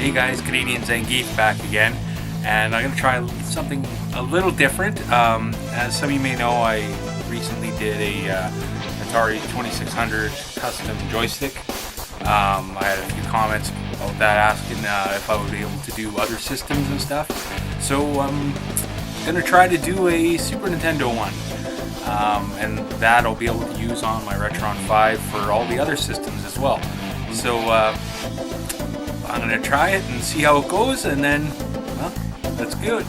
Hey guys, Canadian Zangief back again, and I'm going to try something a little different. As some of you may know, I recently did a Atari 2600 custom joystick. I had a few comments about that asking if I would be able to do other systems and stuff. So I'm going to try to do a Super Nintendo one. And that I'll be able to use on my Retron 5 for all the other systems as well. So I'm going to try it and see how it goes, and then, well, let's do it.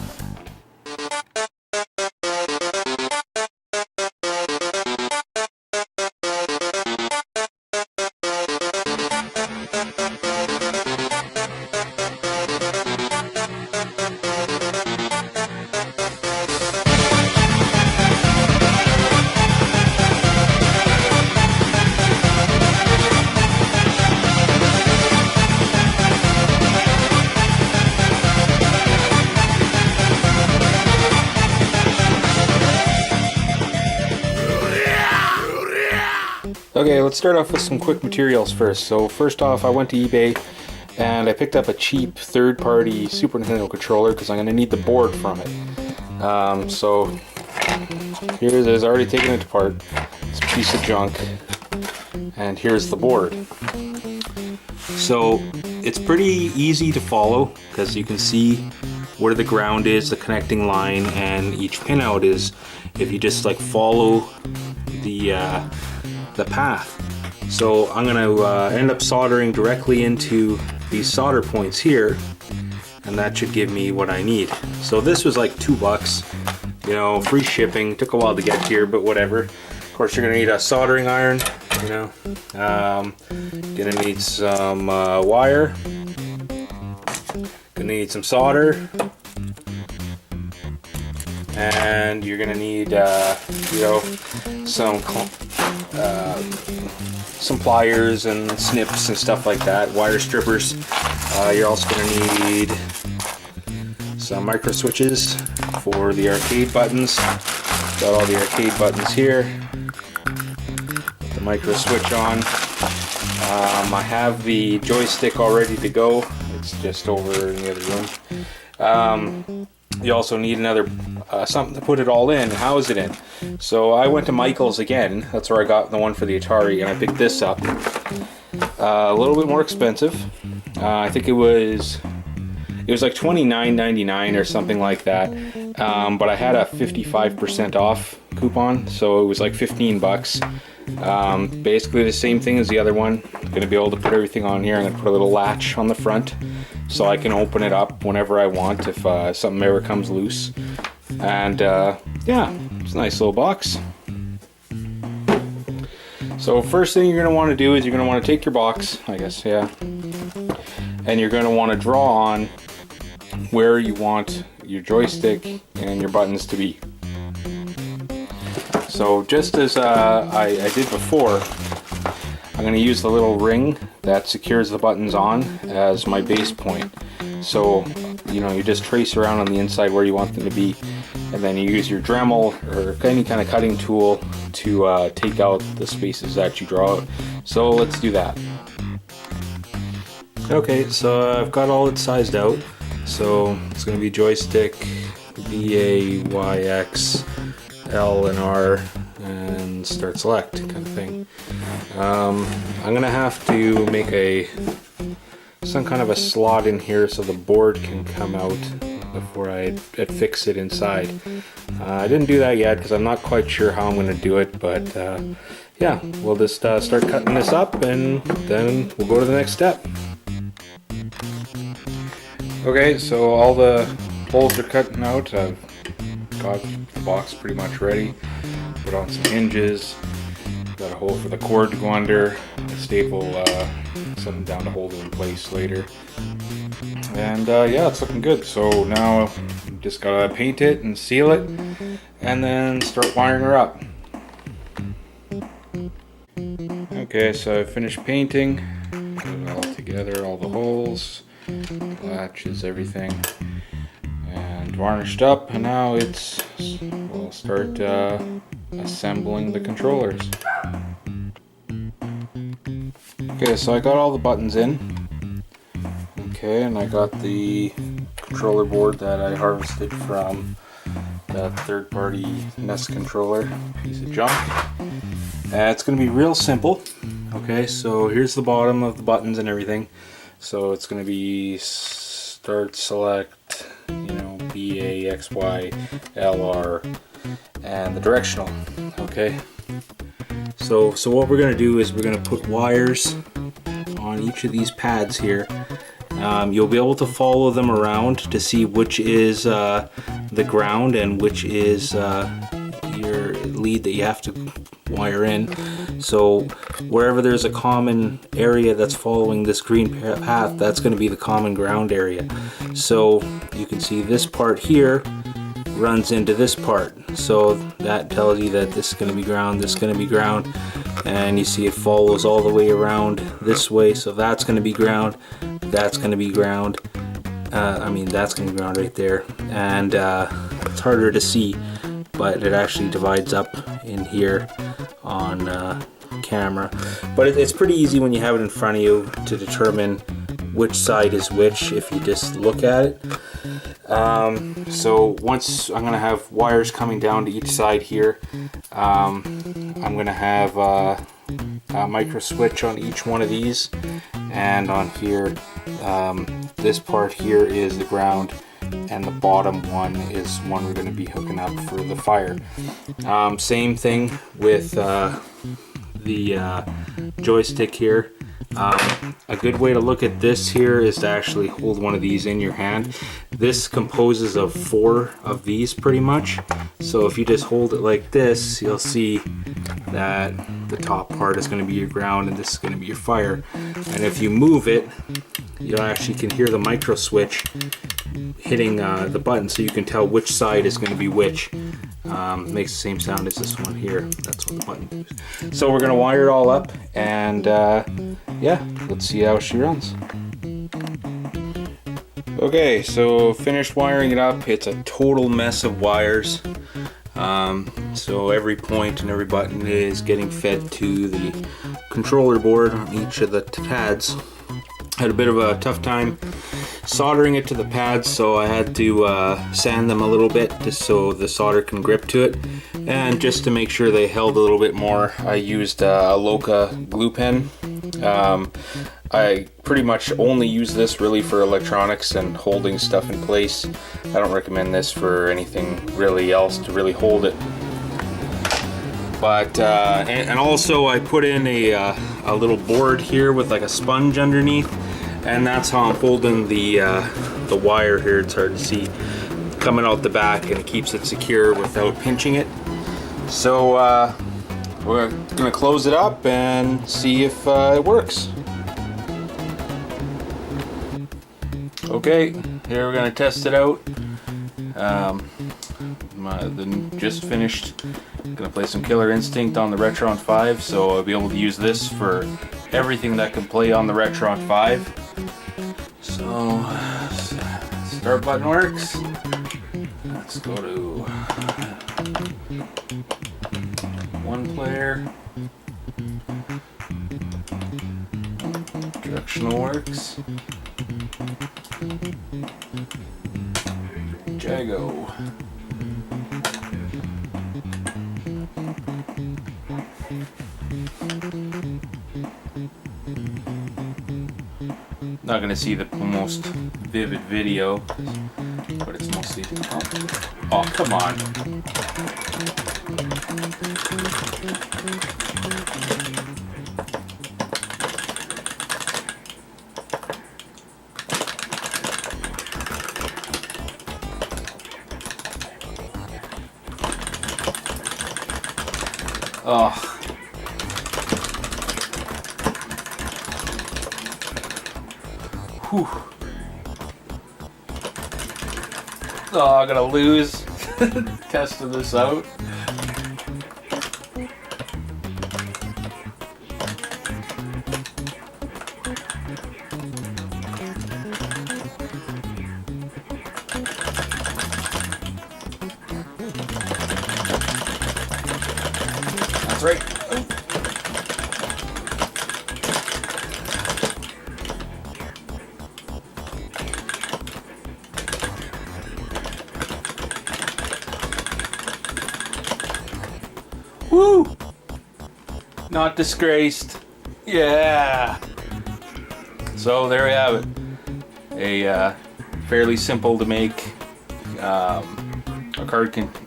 Okay, let's start off with some quick materials first. So first off, I went to eBay and I picked up a cheap third-party Super Nintendo controller because I'm going to need the board from it. So here it is, already taken it apart. It's a piece of junk. And here's the board. So it's pretty easy to follow because you can see where the ground is, the connecting line, and each pinout is if you just like follow the path. So I'm going to end up soldering directly into these solder points here, and that should give me what I need. So this was like $2, you know, free shipping. Took a while to get here, but whatever. Of course, you're gonna need a soldering iron, you know. Gonna need some wire. Gonna need some solder. And you're gonna need, you know, some pliers and snips and stuff like that, wire strippers. You're also gonna need some micro switches for the arcade buttons. Got all the arcade buttons here. Put the micro switch on. I have the joystick all ready to go. It's just over in the other room. You also need another something to put it all in, house it in. So I went to Michael's again. That's where I got the one for the Atari, and I picked this up. A little bit more expensive. I think it was like $29.99 or something like that. But I had a 55% off coupon, so it was like $15. Basically the same thing as the other one. I'm gonna be able to put everything on here. I'm gonna put a little latch on the front so I can open it up whenever I want if something ever comes loose. And yeah, it's a nice little box. So first thing you're gonna want to do is you're gonna want to take your box, I guess, yeah, and you're gonna want to draw on where you want your joystick and your buttons to be. So just as I did before, I'm going to use the little ring that secures the buttons on as my base point. So, you know, you just trace around on the inside where you want them to be, and then you use your Dremel or any kind of cutting tool to take out the spaces that you draw out. So let's do that. Okay, so I've got all it sized out. So it's going to be joystick, VA, Y, X, L and R, and start select kind of thing. I'm gonna have to make some kind of a slot in here so the board can come out before I fix it inside. I didn't do that yet because I'm not quite sure how I'm gonna do it, but yeah, we'll just start cutting this up and then we'll go to the next step. Okay, so all the holes are cutting out. I've got the box pretty much ready. Put on some hinges. Got a hole for the cord to go under. A staple something down to hold it in place later. And yeah, it's looking good. So now just gotta paint it and seal it, and then start wiring her up. Okay, so I finished painting. Put it all together, all the holes, latches, everything. And varnished up, and now we'll start assembling the controllers. Okay, so I got all the buttons in. Okay, and I got the controller board that I harvested from that third-party Nest controller piece of junk. It's going to be real simple. Okay, so here's the bottom of the buttons and everything. So it's going to be start, select, you know, B, A, X, Y, L, R, and the directional. Okay, so what we're going to do is we're going to put wires on each of these pads here. You'll be able to follow them around to see which is the ground and which is your lead that you have to wire in. So wherever there's a common area that's following this green path, that's going to be the common ground area. So you can see this part here runs into this part, so that tells you that this is going to be ground, this is going to be ground, and you see it follows all the way around this way, so that's going to be ground, that's going to be ground, that's going to be ground right there, and it's harder to see, but it actually divides up in here on camera. But it's pretty easy when you have it in front of you to determine which side is which if you just look at it. So once I'm going to have wires coming down to each side here, I'm going to have a micro switch on each one of these, and on here, this part here is the ground, and the bottom one is one we're going to be hooking up for the fire. Same thing with the joystick here. A good way to look at this here is to actually hold one of these in your hand. This composes of 4 of these pretty much. So if you just hold it like this, you'll see that the top part is going to be your ground and this is going to be your fire. And if you move it, you actually can hear the micro switch hitting the button, so you can tell which side is going to be which. Makes the same sound as this one here. That's what the button is. So we're going to wire it all up, and yeah, let's see how she runs. Okay, so finished wiring it up. It's a total mess of wires. So every point and every button is getting fed to the controller board on each of the pads. Had a bit of a tough time soldering it to the pads, so I had to sand them a little bit just so the solder can grip to it, and just to make sure they held a little bit more, I used a Loka glue pen. I pretty much only use this really for electronics and holding stuff in place. I don't recommend this for anything really else to really hold it. But and also I put in a little board here with like a sponge underneath, and that's how I'm holding the wire here. It's hard to see coming out the back, and it keeps it secure without pinching it. So we're gonna close it up and see if it works. Okay, here we're gonna test it out. Just finished. Gonna play some Killer Instinct on the Retron 5, so I'll be able to use this for everything that can play on the Retron 5. So, start button works. Let's go to one player. Directional works. Jago. Not gonna see the most vivid video, but it's mostly. Oh, come on! Oh. Whew. Oh, I'm gonna lose testing this out. That's right. Woo! Not disgraced. Yeah. So there we have it. A fairly simple to make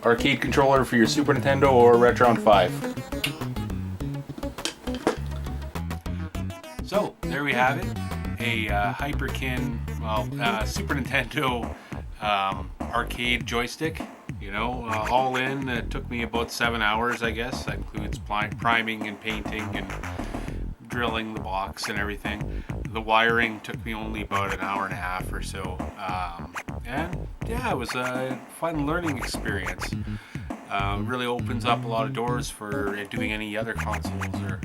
arcade controller for your Super Nintendo or Retron 5. So there we have it. A Hyperkin, Super Nintendo arcade joystick. You know, all in, it took me about 7 hours, I guess. That includes priming and painting and drilling the box and everything. The wiring took me only about an hour and a half or so. And yeah, it was a fun learning experience. Really opens up a lot of doors for doing any other consoles or,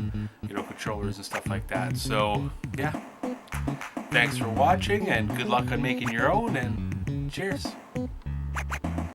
you know, controllers and stuff like that. So yeah, thanks for watching and good luck on making your own, and cheers.